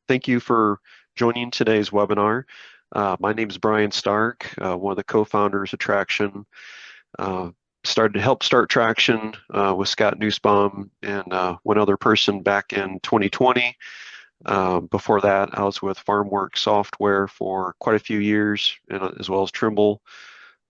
Thank you for joining today's webinar. My name is Brian Stark, one of the co-founders of Traction. Started to help start Traction with Scott Nussbaum and one other person back in 2020. Before that, I was with FarmWorks Software for quite a few years, and as well as Trimble.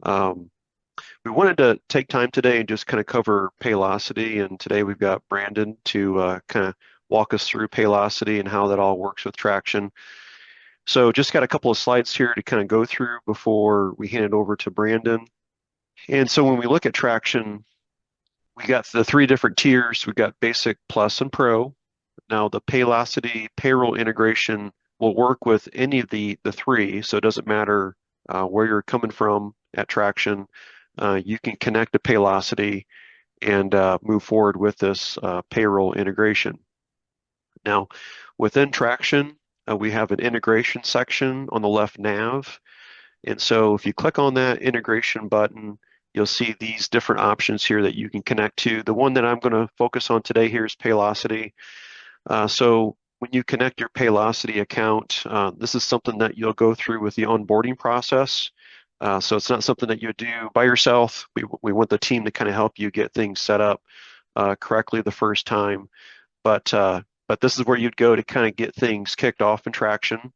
We wanted to take time today and just kind of cover Paylocity, and today we've got Brandon to kind of walk us through Paylocity and how that all works with Traction. So just got a couple of slides here to kind of go through before we hand it over to Brandon. And so when we look at Traction, we got the three different tiers. We've got Basic, Plus, and Pro. Now the Paylocity payroll integration will work with any of the three, so it doesn't matter where you're coming from at Traction. You can connect to Paylocity and move forward with this payroll integration. Now, within Traction, we have an integration section on the left nav. And so if you click on that integration button, you'll see these different options here that you can connect to. The one that I'm going to focus on today here is Paylocity. So when you connect your Paylocity account, this is something that you'll go through with the onboarding process. So it's not something that you do by yourself. We want the team to kind of help you get things set up correctly the first time. But this is where you'd go to kind of get things kicked off in Traction.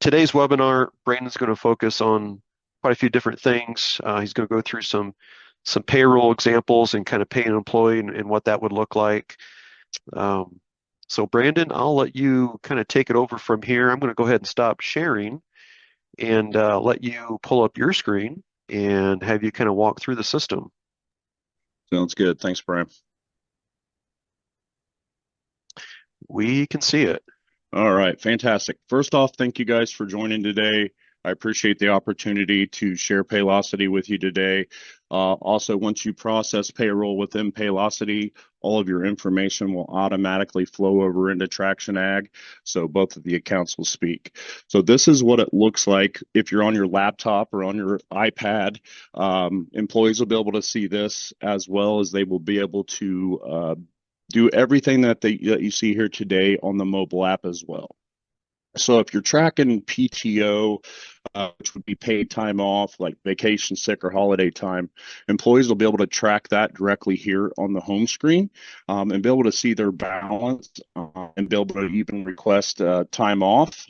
Today's webinar, Brandon's going to focus on quite a few different things. He's going to go through some payroll examples and kind of pay an employee and what that would look like. So Brandon, I'll let you kind of take it over from here. I'm going to go ahead and stop sharing and let you pull up your screen and have you kind of walk through the system. Sounds good. Thanks, Brian. We can see it. All right, fantastic. First off, thank you guys for joining today. I appreciate the opportunity to share Paylocity with you today. Also, once you process payroll within Paylocity, all of your information will automatically flow over into Traction Ag, so both of the accounts will speak. So this is what it looks like if you're on your laptop or on your iPad. Employees will be able to see this, as well as they will be able to do everything that you see here today on the mobile app as well. So if you're tracking PTO, which would be paid time off, like vacation, sick, or holiday time, employees will be able to track that directly here on the home screen and be able to see their balance and be able to even request time off,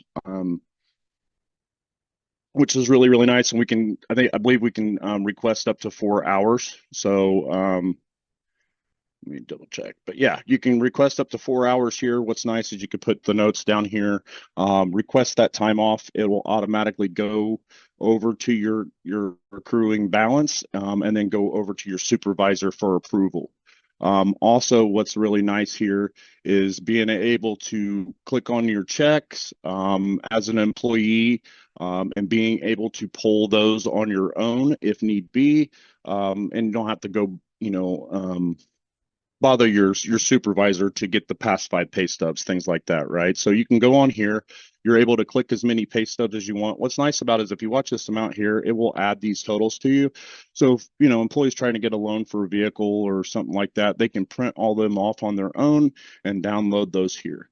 which is really, really nice. And we can, I believe we can request up to 4 hours. So let me double check. But yeah, you can request up to 4 hours here. What's nice is you could put the notes down here, request that time off. It will automatically go over to your accruing balance and then go over to your supervisor for approval. Also, what's really nice here is being able to click on your checks as an employee and being able to pull those on your own if need be, and you don't have to go, bother your supervisor to get the past 5 pay stubs, things like that, right? So you can go on here. You're able to click as many pay stubs as you want. What's nice about it is if you watch this amount here, it will add these totals to you. So if, employees trying to get a loan for a vehicle or something like that, they can print all them off on their own and download those here.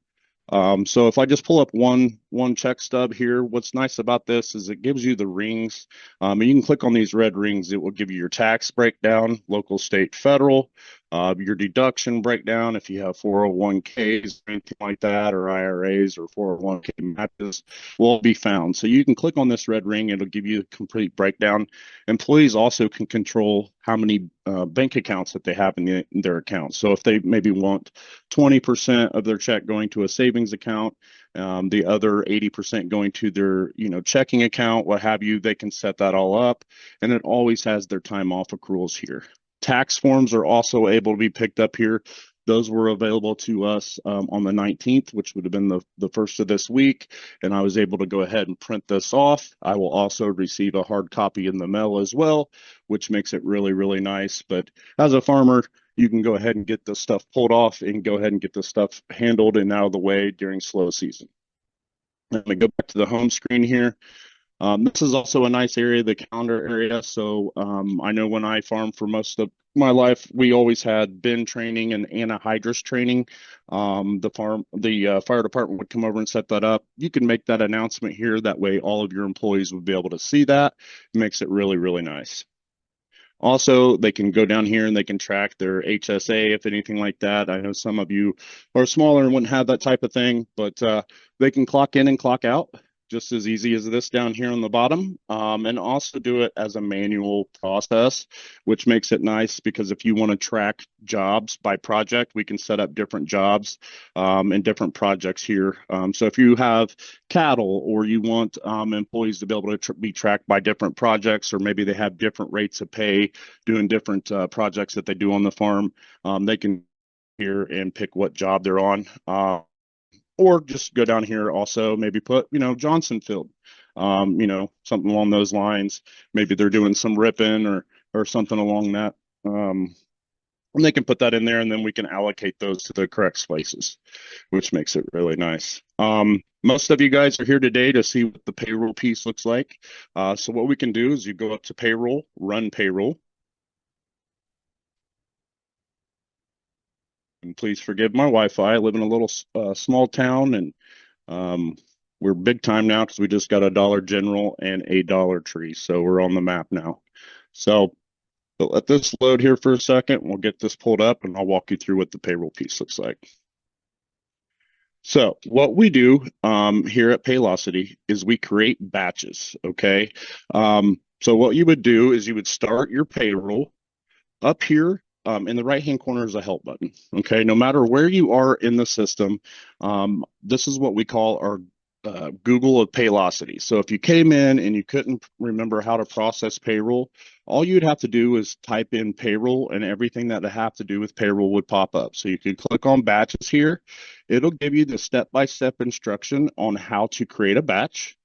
So if I just pull up one check stub here, what's nice about this is it gives you the rings. And you can click on these red rings. It will give you your tax breakdown, local, state, federal, your deduction breakdown if you have 401ks or anything like that, or IRAs or 401k matches will be found. So you can click on this red ring. It'll give you a complete breakdown. Employees also can control how many bank accounts that they have in their account. So if they maybe want 20% of their check going to a savings account, the other 80% going to their checking account, what have you, they can set that all up, and it always has their time off accruals here. Tax forms are also able to be picked up here. Those were available to us on the 19th, which would have been the first of this week, and I was able to go ahead and print this off. I will also receive a hard copy in the mail as well, which makes it really, really nice. But as a farmer, you can go ahead and get this stuff pulled off and go ahead and get this stuff handled and out of the way during slow season. Let me go back to the home screen here. This is also a nice area, the calendar area. So I know when I farm for most of my life, we always had bin training and anhydrous training. The fire department would come over and set that up. You can make that announcement here. That way, all of your employees would be able to see that. It makes it really, really nice. Also, they can go down here and they can track their HSA, if anything like that. I know some of you are smaller and wouldn't have that type of thing, but they can clock in and clock out just as easy as this down here on the bottom, and also do it as a manual process, which makes it nice because if you want to track jobs by project, we can set up different jobs and different projects here. So if you have cattle or you want employees to be able to be tracked by different projects, or maybe they have different rates of pay doing different projects that they do on the farm, they can here and pick what job they're on. Or just go down here also, maybe put, Johnsonfield, something along those lines. Maybe they're doing some ripping or something along that. And they can put that in there and then we can allocate those to the correct places, which makes it really nice. Most of you guys are here today to see what the payroll piece looks like. So what we can do is you go up to payroll, run payroll. And please forgive my Wi-Fi. I live in a little small town, and we're big time now because we just got a Dollar General and a Dollar Tree. So we're on the map now. So but let this load here for a second. We'll get this pulled up and I'll walk you through what the payroll piece looks like. So what we do here at Paylocity is we create batches, okay? So what you would do is you would start your payroll up here. In the right-hand corner is a help button, okay? No matter where you are in the system, this is what we call our Google of Paylocity. So if you came in and you couldn't remember how to process payroll, all you'd have to do is type in payroll and everything that have to do with payroll would pop up. So you could click on batches here. It'll give you the step-by-step instruction on how to create a batch.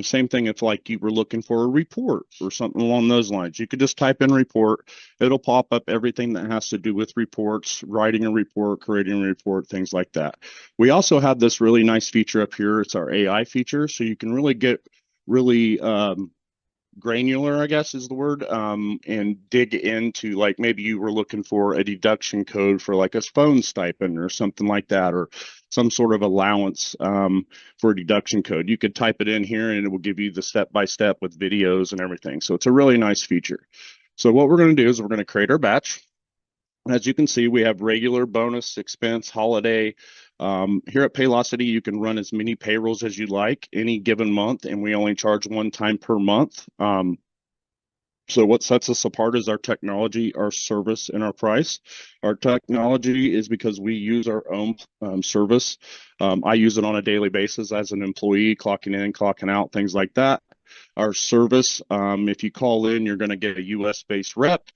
Same thing if like you were looking for a report or something along those lines. You could just type in report. It'll pop up everything that has to do with reports, writing a report, creating a report, things like that. We also have this really nice feature up here. It's our AI feature. So you can really get really granular, I guess is the word, and dig into like maybe you were looking for a deduction code for like a phone stipend or something like that, or some sort of allowance for a deduction code. You could type it in here and it will give you the step-by-step with videos and everything. So it's a really nice feature. So what we're going to do is we're going to create our batch. As you can see, we have regular, bonus, expense, holiday. Here at Paylocity, you can run as many payrolls as you like any given month, and we only charge one time per month. So what sets us apart is our technology, our service, and our price. Our technology is because we use our own service. I use it on a daily basis as an employee, clocking in, clocking out, things like that. Our service, if you call in, you're going to get a US-based rep.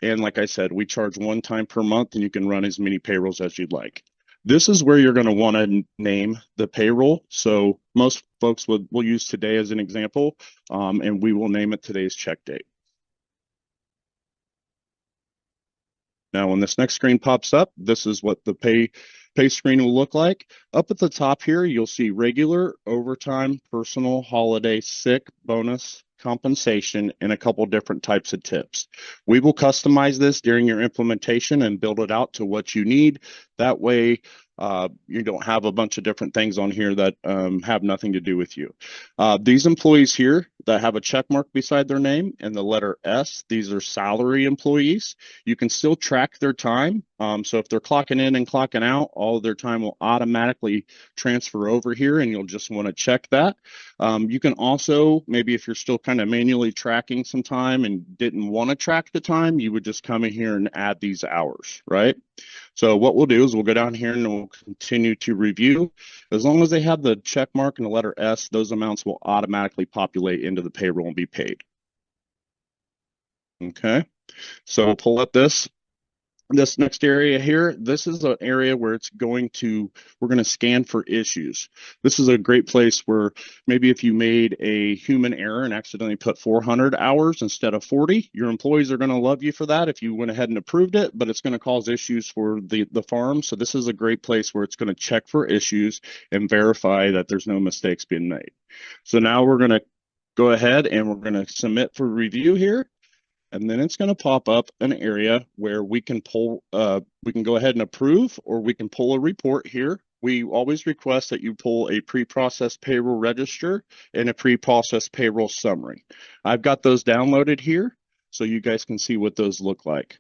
And like I said, we charge one time per month and you can run as many payrolls as you'd like. This is where you're going to want to name the payroll. So most folks will use today as an example, and we will name it today's check date. Now, when this next screen pops up, this is what the pay screen will look like. Up at the top here, you'll see regular, overtime, personal, holiday, sick, bonus, compensation, and a couple different types of tips. We will customize this during your implementation and build it out to what you need. That way, you don't have a bunch of different things on here that have nothing to do with you. These employees here that have a check mark beside their name and the letter S, these are salary employees. You can still track their time. So if they're clocking in and clocking out, all of their time will automatically transfer over here and you'll just want to check that. You can also, maybe if you're still kind of manually tracking some time and didn't want to track the time, you would just come in here and add these hours, right? So what we'll do is we'll go down here and we'll continue to review. As long as they have the check mark and the letter S, those amounts will automatically populate into the payroll and be paid. Okay, so we'll pull up this next area here. This is an area where we're going to scan for issues. This is a great place where maybe if you made a human error and accidentally put 400 hours instead of 40, your employees are going to love you for that if you went ahead and approved it, but it's going to cause issues for the farm. So this is a great place where it's going to check for issues and verify that there's no mistakes being made. So now we're going to go ahead and we're going to submit for review here. And then it's going to pop up an area where we can we can go ahead and approve, or we can pull a report here. We always request that you pull a pre-processed payroll register and a pre-processed payroll summary. I've got those downloaded here so you guys can see what those look like.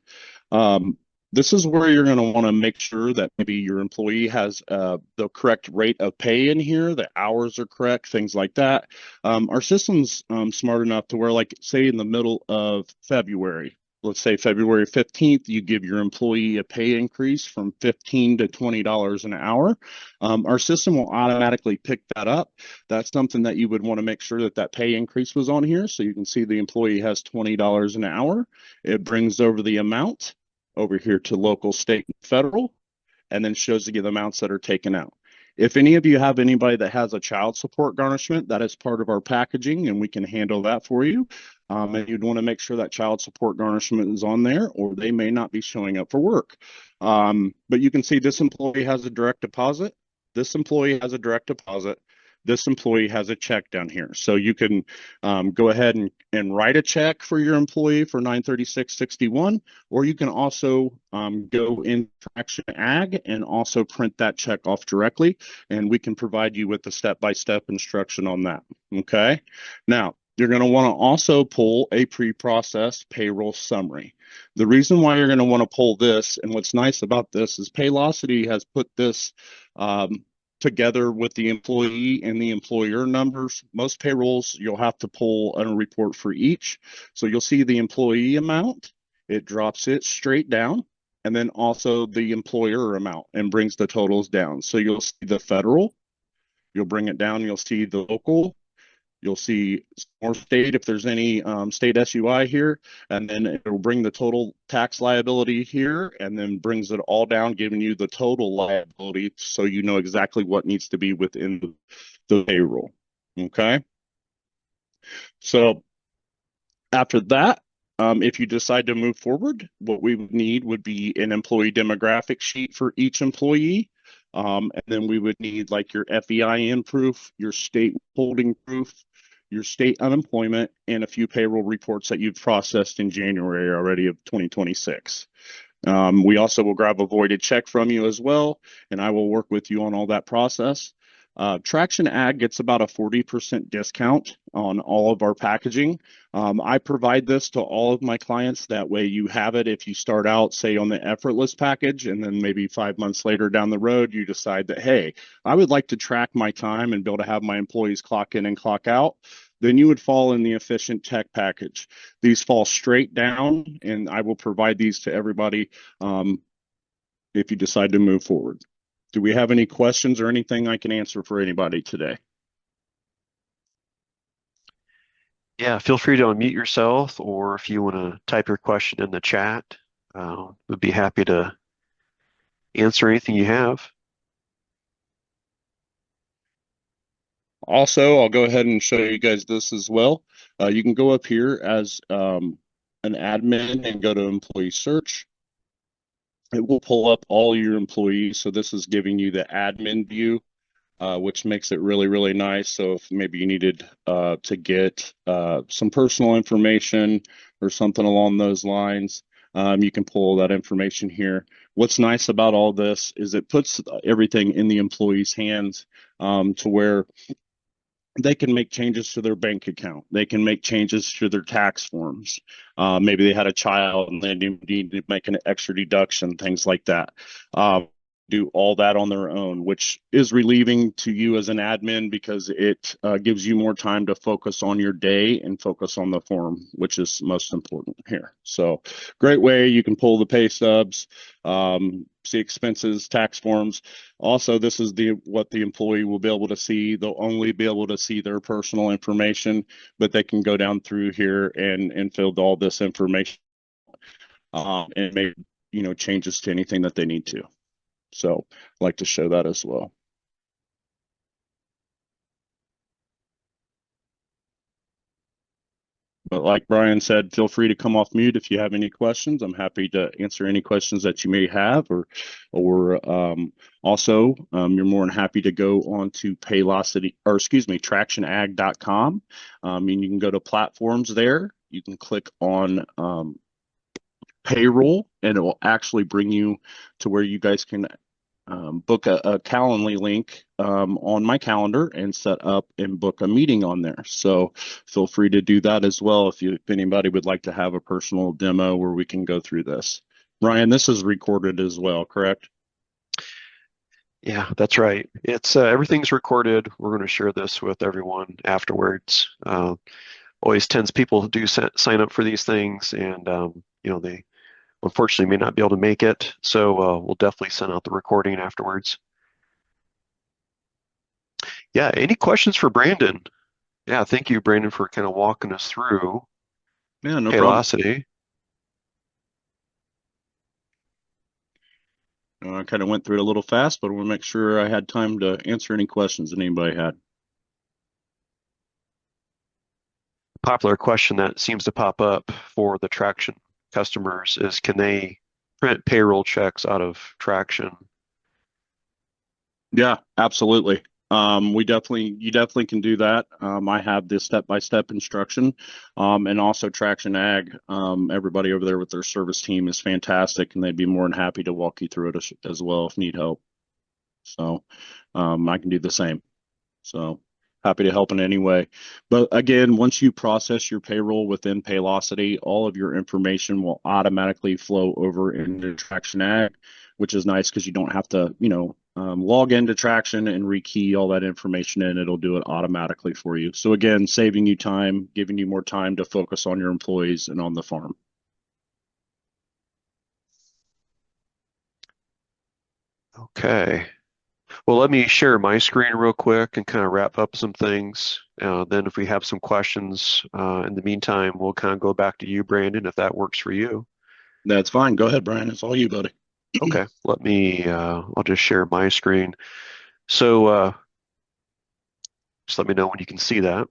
Um, this is where you're going to want to make sure that maybe your employee has the correct rate of pay in here, the hours are correct, things like that. Our system's smart enough to where, like, say in the middle of February, let's say February 15th, you give your employee a pay increase from $15 to $20 an hour. Our system will automatically pick that up. That's something that you would want to make sure that that pay increase was on here. So you can see the employee has $20 an hour. It brings over the amount over here to local, state, and federal, and then shows you the amounts that are taken out. If any of you have anybody that has a child support garnishment, that is part of our packaging, and we can handle that for you. And you'd want to make sure that child support garnishment is on there, or they may not be showing up for work. But you can see this employee has a direct deposit. This employee has a direct deposit. This employee has a check down here. So you can go ahead and write a check for your employee for $936.61, or you can also go in Traction Ag and also print that check off directly, and we can provide you with the step-by-step instruction on that. Okay. Now, you're going to want to also pull a pre-processed payroll summary. The reason why you're going to want to pull this, and what's nice about this, is Paylocity has put this together with the employee and the employer numbers. Most payrolls, you'll have to pull a report for each. So you'll see the employee amount, it drops it straight down, and then also the employer amount and brings the totals down. So you'll see the federal, you'll bring it down, you'll see the local, you'll see more state if there's any state SUI here, and then it will bring the total tax liability here, and then brings it all down, giving you the total liability so you know exactly what needs to be within the payroll. Okay. So after that, if you decide to move forward, what we would need would be an employee demographic sheet for each employee. And then we would need like your FEIN proof, your state holding proof, your state unemployment, and a few payroll reports that you've processed in January already of 2026. We also will grab a voided check from you as well, and I will work with you on all that process. Traction Ag gets about a 40% discount on all of our packaging. I provide this to all of my clients. That way you have it if you start out, say, on the effortless package, and then maybe 5 months later down the road, you decide that, hey, I would like to track my time and be able to have my employees clock in and clock out. Then you would fall in the efficient tech package. These fall straight down, and I will provide these to everybody if you decide to move forward. Do we have any questions or anything I can answer for anybody today? Yeah, feel free to unmute yourself, or if you want to type your question in the chat, we'd be happy to answer anything you have. Also, I'll go ahead and show you guys this as well. You can go up here as an admin and go to employee search. It will pull up all your employees. So this is giving you the admin view, which makes it really, really nice. So if maybe you needed to get some personal information or something along those lines, you can pull that information here. What's nice about all this is it puts everything in the employee's hands to where they can make changes to their bank account. They can make changes to their tax forms. Maybe they had a child and they need to make an extra deduction, things like that. Do all that on their own, which is relieving to you as an admin because it gives you more time to focus on your day and focus on the form, which is most important here. So great way. You can pull the pay stubs, see expenses, tax forms. Also, this is what the employee will be able to see. They'll only be able to see their personal information, but they can go down through here and fill all this information and make changes to anything that they need to. So I'd like to show that as well. But like Brian said, feel free to come off mute if you have any questions. I'm happy to answer any questions that you may have, or also you're more than happy to go on to Paylocity, or excuse me, tractionag.com. And you can go to platforms there. You can click on payroll, and it will actually bring you to where you guys can book a Calendly link on my calendar and set up and book a meeting on there. So feel free to do that as well if anybody would like to have a personal demo where we can go through this. Ryan, this is recorded as well, correct? Yeah, that's right. It's everything's recorded. We're going to share this with everyone afterwards. Always tends people do sign up for these things, and they unfortunately may not be able to make it. So we'll definitely send out the recording afterwards. Yeah, any questions for Brandon? Yeah, thank you, Brandon, for kind of walking us through Yeah, no problem. Paylocity. I kind of went through it a little fast, but I want to make sure I had time to answer any questions that anybody had. Popular question that seems to pop up for the Traction customers is, can they print payroll checks out of Traction? Yeah, absolutely. You definitely can do that. I have this step-by-step instruction, and also Traction Ag. Everybody over there with their service team is fantastic, and they'd be more than happy to walk you through it as well if need help. So, I can do the same. So happy to help in any way. But again, once you process your payroll within Paylocity, all of your information will automatically flow over into Traction Ag, which is nice because you don't have to, log into Traction and rekey all that information in. It'll do it automatically for you. So again, saving you time, giving you more time to focus on your employees and on the farm. Okay. Well, let me share my screen real quick and kind of wrap up some things. Then if we have some questions in the meantime, we'll kind of go back to you, Brandon, if that works for you. That's fine. Go ahead, Brian. It's all you, buddy. Okay, I'll just share my screen. So just let me know when you can see that.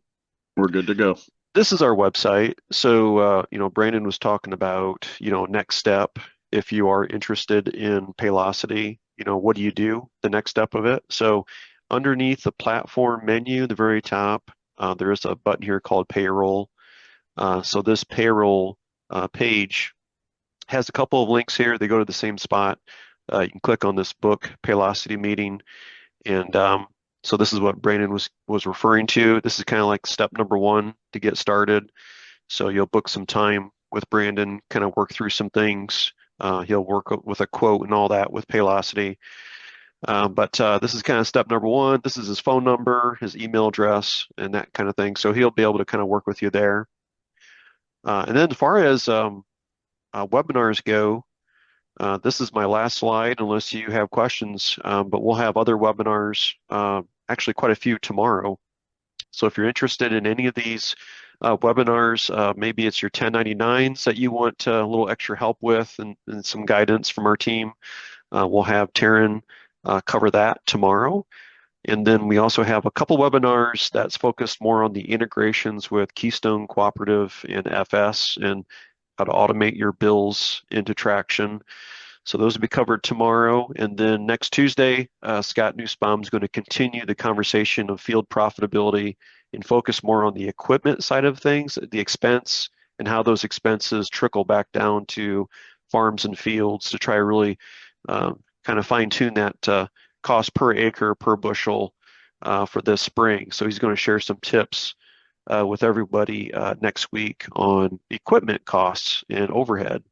We're good to go. This is our website. So, Brandon was talking about, next step. If you are interested in Paylocity, what do you do? The next step of it. So, underneath the platform menu, the very top, there is a button here called Payroll. So, this payroll page has a couple of links here. They go to the same spot. You can click on this book, Paylocity meeting, and so this is what Brandon was referring to. This is kind of like step number one to get started. So you'll book some time with Brandon, kind of work through some things. He'll work with a quote and all that with Paylocity. But this is kind of step number one. This is his phone number, his email address, and that kind of thing. So he'll be able to kind of work with you there. And then as far as webinars go, this is my last slide, unless you have questions. But we'll have other webinars, actually quite a few tomorrow. So if you're interested in any of these webinars, maybe it's your 1099s that you want a little extra help with and some guidance from our team, we'll have Taryn cover that tomorrow. And then we also have a couple webinars that's focused more on the integrations with Keystone Cooperative and FS and how to automate your bills into Traction. So those will be covered tomorrow. And then next Tuesday, Scott Nussbaum is going to continue the conversation of field profitability and focus more on the equipment side of things, the expense, and how those expenses trickle back down to farms and fields to try to really kind of fine tune that cost per acre, per bushel for this spring. So he's going to share some tips with everybody next week on equipment costs and overhead.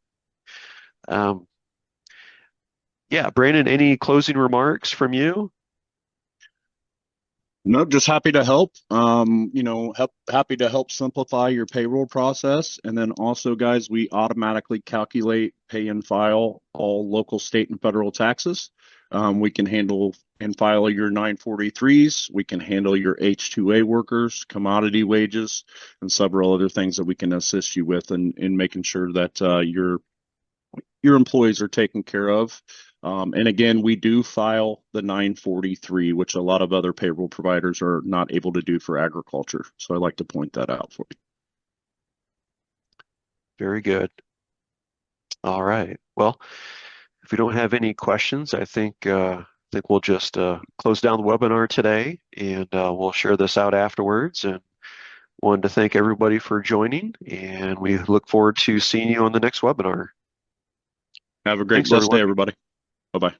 Yeah, Brandon, any closing remarks from you? No, just happy to help. Happy to help simplify your payroll process. And then also, guys, we automatically calculate, pay, and file all local, state, and federal taxes. We can handle and file your 943s. We can handle your H-2A workers, commodity wages, and several other things that we can assist you with in making sure that your employees are taken care of. And again, we do file the 943, which a lot of other payroll providers are not able to do for agriculture. So I like to point that out for you. Very good. All right. Well, if we don't have any questions, I think we'll just close down the webinar today, and we'll share this out afterwards. And wanted to thank everybody for joining, and we look forward to seeing you on the next webinar. Have a great, Thanks, blessed day, everyone. everybody. Bye-bye.